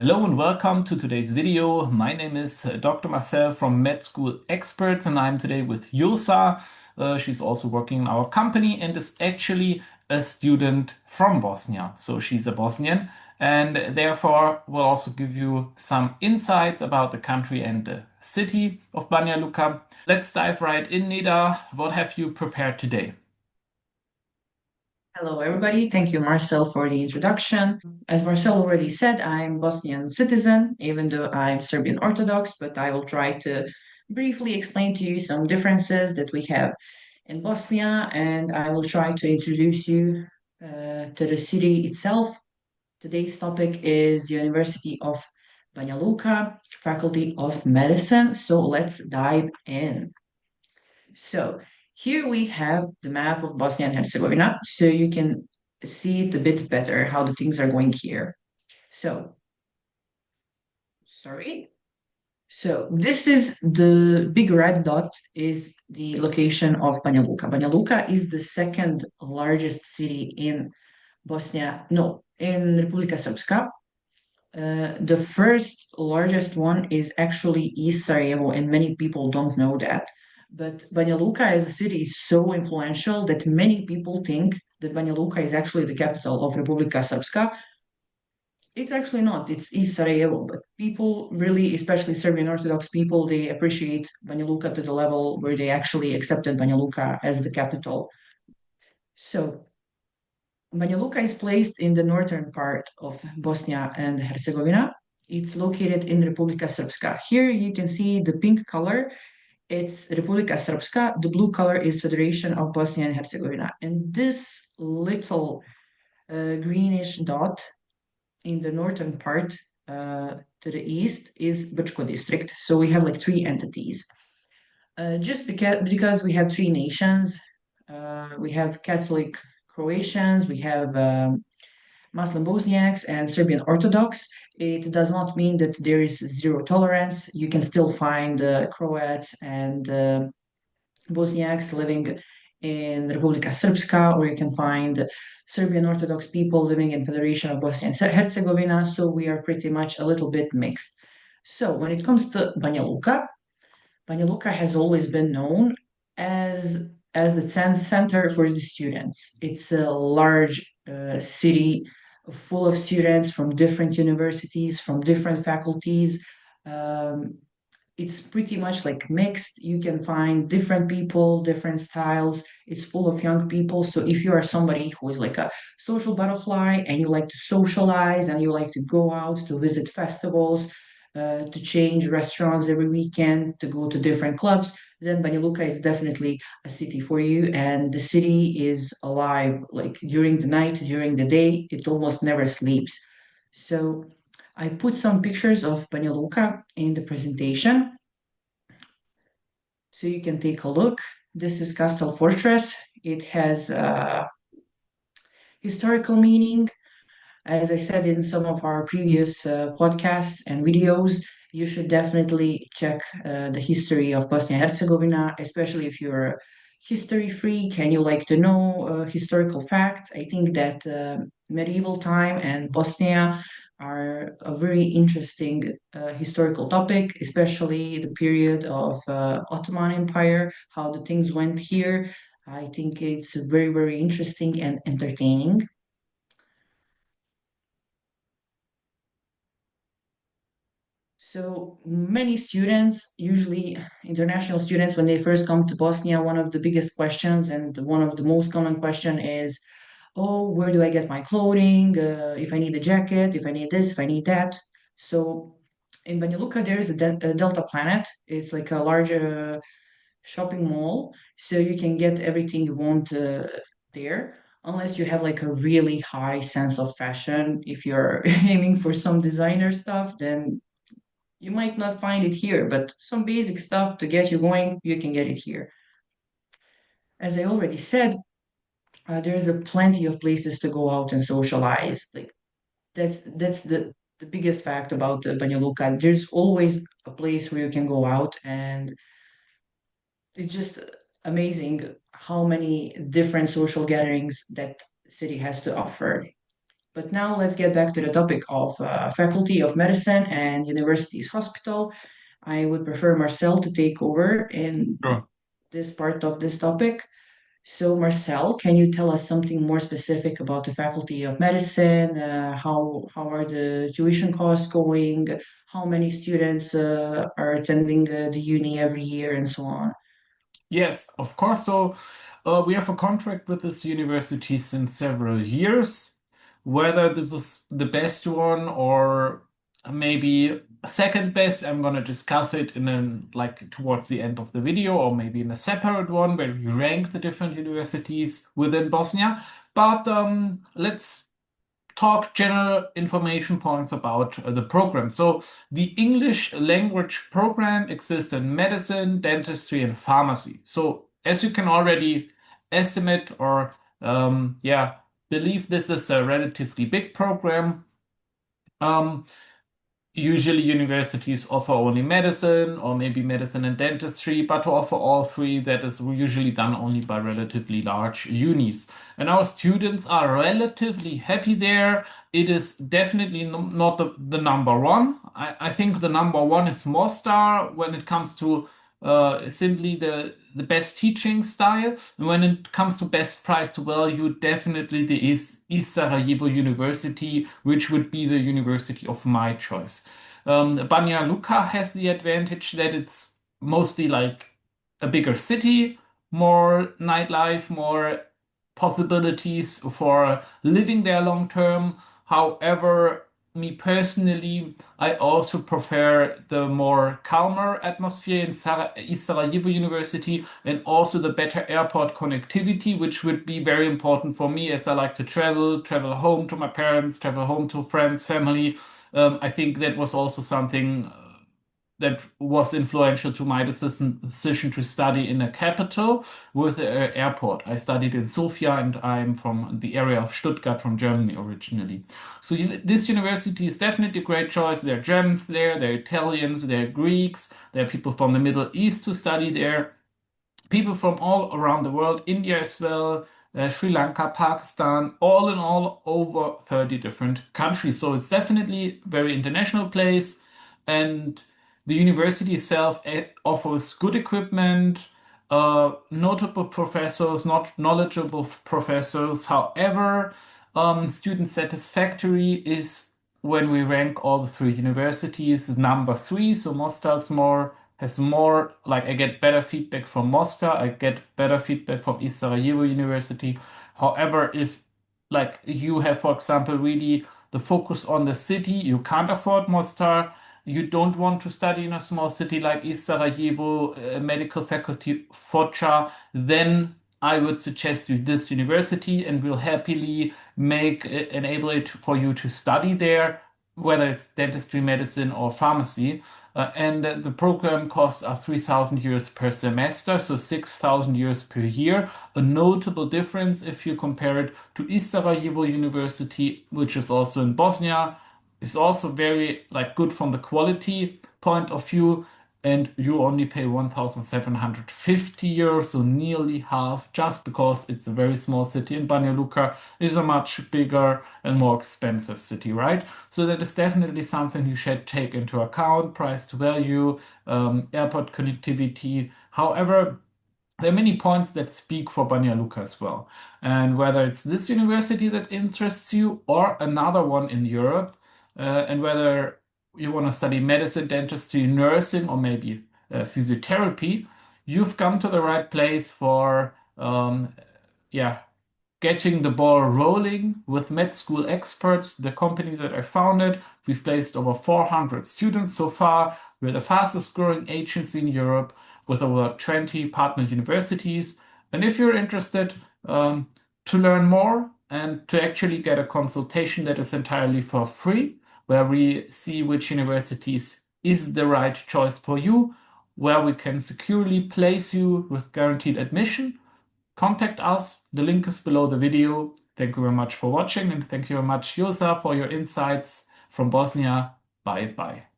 Hello and welcome to today's video. My name is Dr. Marcel from Med School Experts, and I'm today with Josa. She's also working in our company and is actually a student from Bosnia. So she's a Bosnian, and therefore will also give you some insights about the country and the city of Banja Luka. Let's dive right in, Nida. What have you prepared today? Hello, everybody. Thank you, Marcel, for the introduction. As Marcel already said, I'm Bosnian citizen, even though I'm Serbian Orthodox, but I will try to briefly explain to you some differences that we have in Bosnia, and I will try to introduce you to the city itself. Today's topic is the University of Banja Luka, Faculty of Medicine. So let's dive in. So here we have the map of Bosnia and Herzegovina, so you can see it a bit better how the things are going here. So, sorry. So this is the big red dot is the location of Banja Luka. Banja Luka is the second largest city in Bosnia, no, in Republika Srpska. The first largest one is actually East Sarajevo, and many people don't know that. But Banja Luka as a city is so influential that many people think that Banja Luka is actually the capital of Republika Srpska. It's actually not, it's East Sarajevo, but people really, especially Serbian Orthodox people, they appreciate Banja Luka to the level where they actually accepted Banja Luka as the capital. So Banja Luka is placed in the northern part of Bosnia and Herzegovina. It's located in Republika Srpska. Here you can see the pink color. It's Republika Srpska. The blue color is Federation of Bosnia and Herzegovina. And this little greenish dot in the northern part to the east is Brčko district. So we have like three entities. Just because we have three nations, we have Catholic Croatians, we have Muslim Bosniaks, and Serbian Orthodox. It does not mean that there is zero tolerance. You can still find Croats and Bosniaks living in Republika Srpska, or you can find Serbian Orthodox people living in Federation of Bosnia and Herzegovina. So we are pretty much a little bit mixed. So when it comes to Banja Luka has always been known as the center for the students. It's a large city full of students from different universities, from different faculties. Um, it's pretty much like mixed. You can find different people, different styles. It's full of young people. So if you are somebody who is like a social butterfly and you like to socialize and you like to go out to visit festivals, to change restaurants every weekend, to go to different clubs, then Banja Luka is definitely a city for you. And the city is alive like during the night, during the day. It almost never sleeps. So I put some pictures of Banja Luka in the presentation so you can take a look. This is Castle Fortress. It has historical meaning. As I said in some of our previous podcasts and videos, you should definitely check the history of Bosnia and Herzegovina, especially if you're a history freak and you like to know historical facts. I think that medieval time and Bosnia are a very interesting historical topic, especially the period of Ottoman Empire, how the things went here. I think it's very, very interesting and entertaining. So many students, usually international students, when they first come to Bosnia, one of the biggest questions and one of the most common question is, oh, where do I get my clothing? If I need a jacket, if I need this, if I need that. So in Banja Luka, there is a Delta Planet. It's like a large shopping mall, so you can get everything you want there. Unless you have like a really high sense of fashion, if you're aiming for some designer stuff, then you might not find it here, but some basic stuff to get you going, you can get it here. As I already said, there's a plenty of places to go out and socialize. Like that's the biggest fact about Banja Luka. There's always a place where you can go out, and it's just amazing how many different social gatherings that city has to offer. But now let's get back to the topic of Faculty of Medicine and Universities Hospital. I would prefer Marcel to take over in Sure. this part of this topic. So, Marcel, can you tell us something more specific about the Faculty of Medicine? How are the tuition costs going? How many students are attending the uni every year, and so on? Yes, of course. So we have a contract with this university since several years. Whether this is the best one or maybe second best, I'm gonna discuss it in like towards the end of the video, or maybe in a separate one where we rank the different universities within Bosnia. But let's talk general information points about the program. So the English language program exists in medicine, dentistry, and pharmacy. So as you can already estimate or yeah, believe this is a relatively big program. Um, Usually universities offer only medicine or maybe medicine and dentistry, but to offer all three, that is usually done only by relatively large unis. And our students are relatively happy there. It is definitely not the number one. I think the number one is Mostar when it comes to simply the best teaching style. And when it comes to best price to value, definitely the East Sarajevo University, which would be the university of my choice. Banja Luka has the advantage that it's mostly like a bigger city, more nightlife, more possibilities for living there long term. However, me personally, I also prefer the more calmer atmosphere in East Sarajevo University and also the better airport connectivity, which would be very important for me as I like to travel home to my parents, travel home to friends, family. I think that was also something that was influential to my decision to study in a capital with an airport. I studied in Sofia and I'm from the area of Stuttgart from Germany originally. So this university is definitely a great choice. There are Germans there, there are Italians, there are Greeks, there are people from the Middle East who study there, people from all around the world, India as well, Sri Lanka, Pakistan, all in all over 30 different countries. So it's definitely a very international place. And the university itself offers good equipment, notable professors, not knowledgeable professors. However, student satisfactory is when we rank all the three universities, number three. So Mostar's more has more like I get better feedback from Mostar, I get better feedback from East Sarajevo University. However, if like you have, for example, really the focus on the city, you can't afford Mostar, you don't want to study in a small city like East Sarajevo, medical faculty Foča, then I would suggest you this university and will happily enable it for you to study there, whether it's dentistry, medicine, or pharmacy. And the program costs are 3,000 euros per semester, so 6,000 euros per year. A notable difference if you compare it to East Sarajevo University, which is also in Bosnia, is also very like good from the quality point of view, and you only pay 1,750 euros, so nearly half, just because it's a very small city, and Banja Luka is a much bigger and more expensive city, right? So that is definitely something you should take into account, price to value, airport connectivity. However, there are many points that speak for Banja Luka as well. And whether it's this university that interests you or another one in Europe, and whether you want to study medicine, dentistry, nursing, or maybe physiotherapy, you've come to the right place for yeah, getting the ball rolling with med school experts, the company that I founded. We've placed over 400 students so far. We're the fastest growing agency in Europe with over 20 partner universities. And if you're interested to learn more and to actually get a consultation that is entirely for free, where we see which universities is the right choice for you, where we can securely place you with guaranteed admission, contact us. The link is below the video. Thank you very much for watching, and thank you very much, Josa, for your insights from Bosnia. Bye bye.